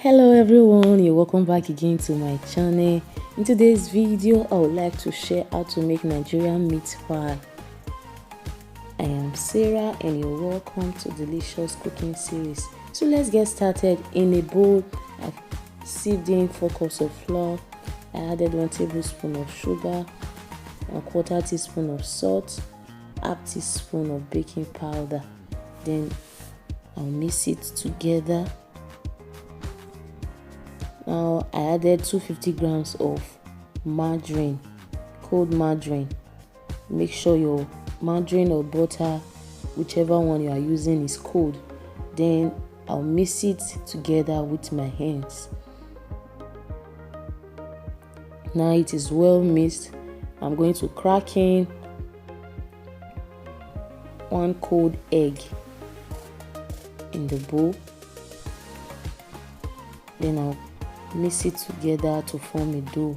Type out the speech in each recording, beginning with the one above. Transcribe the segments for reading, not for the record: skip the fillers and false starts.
Hello everyone, you're welcome back again to my channel. In today's video I would like to share how to make Nigerian meat pie. I am Sarah and you're welcome to Delicious Cooking Series. So let's get started. In a bowl I've sieved in 4 cups of flour. I added 1 tablespoon of sugar, 1/4 teaspoon of salt, 1/2 teaspoon of baking powder. Then I'll mix it together. Now I added 250 grams of margarine, cold margarine. Make sure your margarine or butter, whichever one you are using, is cold. Then I'll mix it together with my hands. Now it is well mixed. I'm going to crack in 1 cold egg in the bowl. Then I'll mix it together to form a dough.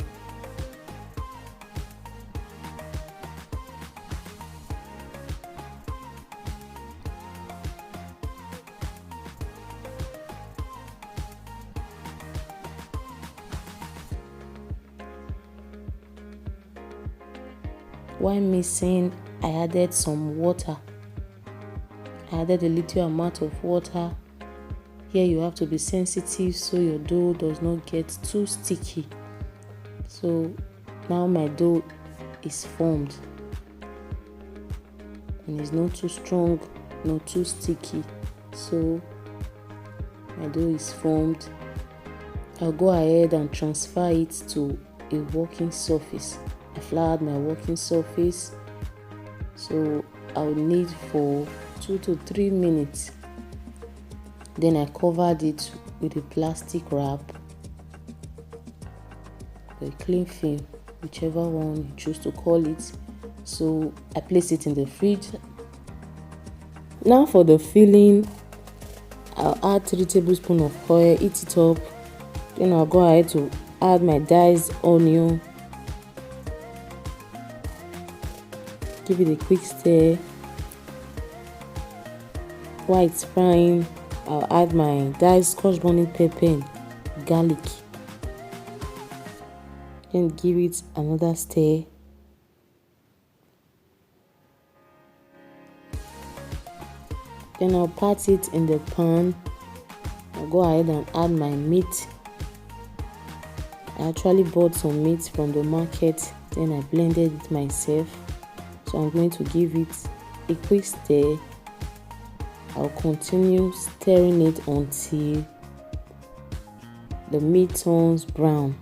While mixing, I added some water. I added a little amount of water. Here you have to be sensitive so your dough does not get too sticky. So now my dough is formed and it's not too strong, not too sticky. So my dough is formed. I'll go ahead and transfer it to a working surface. I floured my working surface, so I'll need for 2 to 3 minutes. Then I covered it with a plastic wrap, a cling film, whichever one you choose to call it. So I place it in the fridge. Now for the filling, I'll add 3 tablespoons of oil, heat it up. Then I'll go ahead to add my diced onion. Give it a quick stir. While it's frying, I'll add my diced scotch bonnet pepper and garlic. Then give it another stir. Then I'll pat it in the pan. I'll go ahead and add my meat. I actually bought some meat from the market, then I blended it myself. So I'm going to give it a quick stir. I'll continue stirring it until the meat turns brown.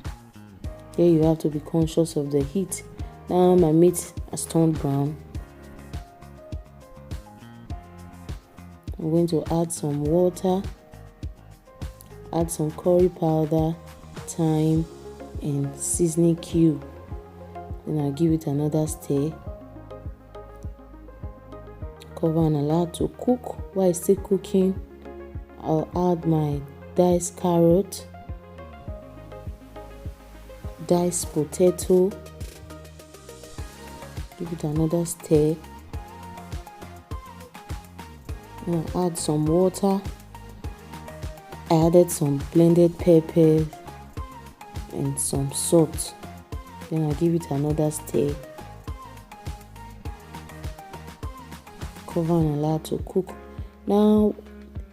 Here you have to be conscious of the heat. Now my meat has turned brown. I'm going to add some water, add some curry powder, thyme, and seasoning cube. Then I'll give it another stir. Cover and allow to cook. While it's still cooking, I'll add my diced carrot, diced potato. Give it another stir. And I'll add some water. I added some blended peppers and some salt. Then I'll give it another stir. Cover and allow to cook. Now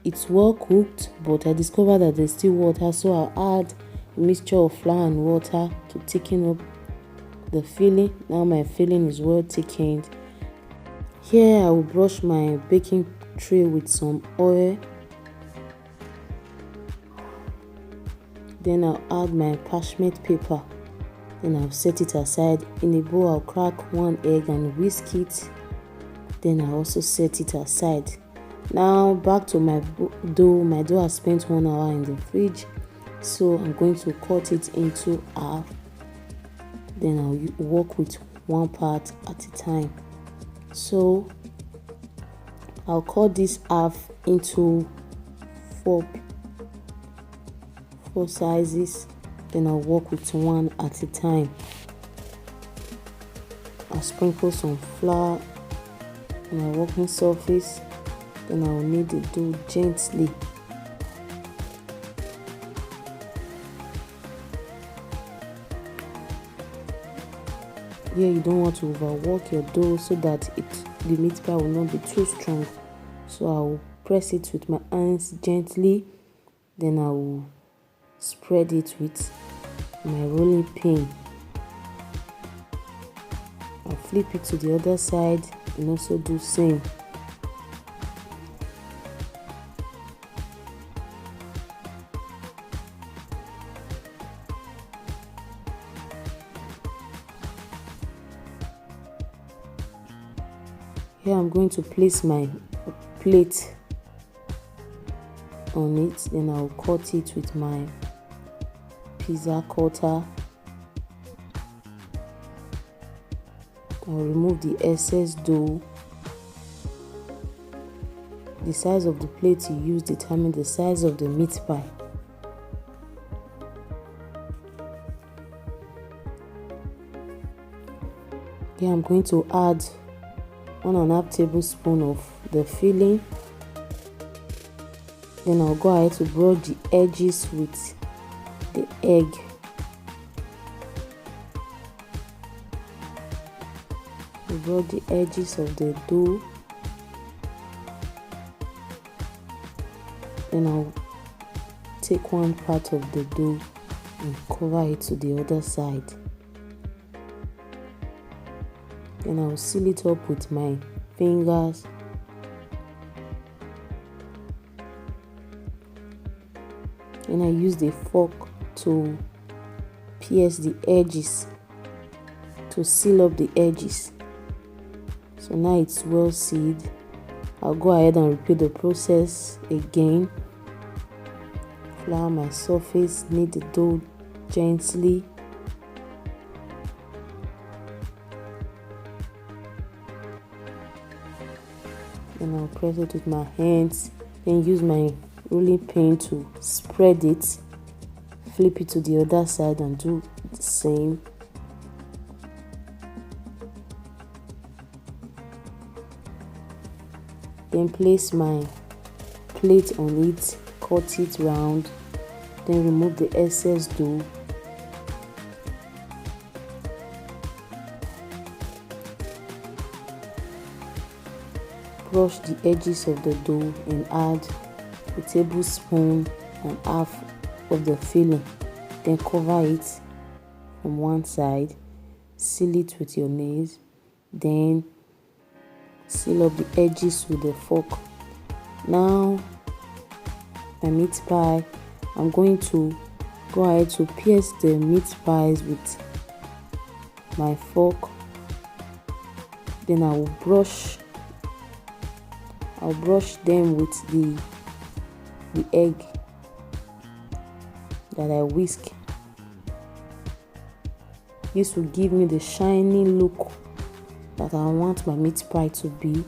it's well cooked, but I discovered that there's still water, so I'll add a mixture of flour and water to thicken up the filling. Now my filling is well thickened. Here I will brush my baking tray with some oil. Then I'll add my parchment paper. Then I'll set it aside. In a bowl I'll crack 1 egg and whisk it. Then I also set it aside. Now back to my dough. My dough has spent 1 hour in the fridge, so I'm going to cut it into half. Then I'll work with 1 part at a time. So I'll cut this half into 4 sizes. Then I'll work with 1 at a time. I'll sprinkle some flour on my working surface. Then I will knead the dough gently. Here you don't want to overwork your dough so that the meat pie will not be too strong. So I will press it with my hands gently, then I will spread it with my rolling pin. I'll flip it to the other side and also do same. Here I'm going to place my plate on it, then I'll cut it with my pizza cutter. I'll remove the excess dough. The size of the plate you use determines the size of the meat pie. Here I'm going to add 1.5 tablespoons of the filling. Then I'll go ahead to brush the edges with the egg. Brush the edges of the dough. Then I'll take one part of the dough and cover it to the other side. Then I'll seal it up with my fingers. Then I use the fork to pierce the edges to seal up the edges. So now it's well sealed. I'll go ahead and repeat the process again. Flour my surface, knead the dough gently. Then I'll press it with my hands, then use my rolling pin to spread it, flip it to the other side and do the same. Then place my plate on it, cut it round, then remove the excess dough. Brush the edges of the dough and add a tablespoon and half of the filling. Then cover it from one side, seal it with your nails, then seal up the edges with the fork. Now my meat pie, I'm going to go ahead to pierce the meat pies with my fork. Then I will brush them with the egg that I whisk. This will give me the shiny look that I want my meat pie to be,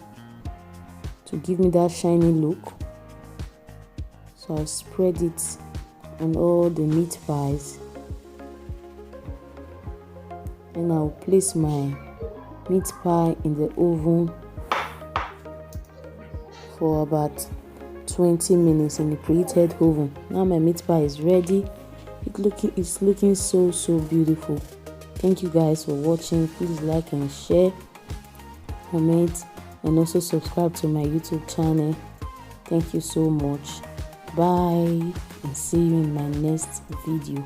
to give me that shiny look. So I'll spread it on all the meat pies, and I'll place my meat pie in the oven for about 20 minutes in the preheated oven. Now my meat pie is ready. It's looking so beautiful. Thank you guys for watching. Please like and share, comment, and also subscribe to my YouTube channel. Thank you so much. Bye, and see you in my next video.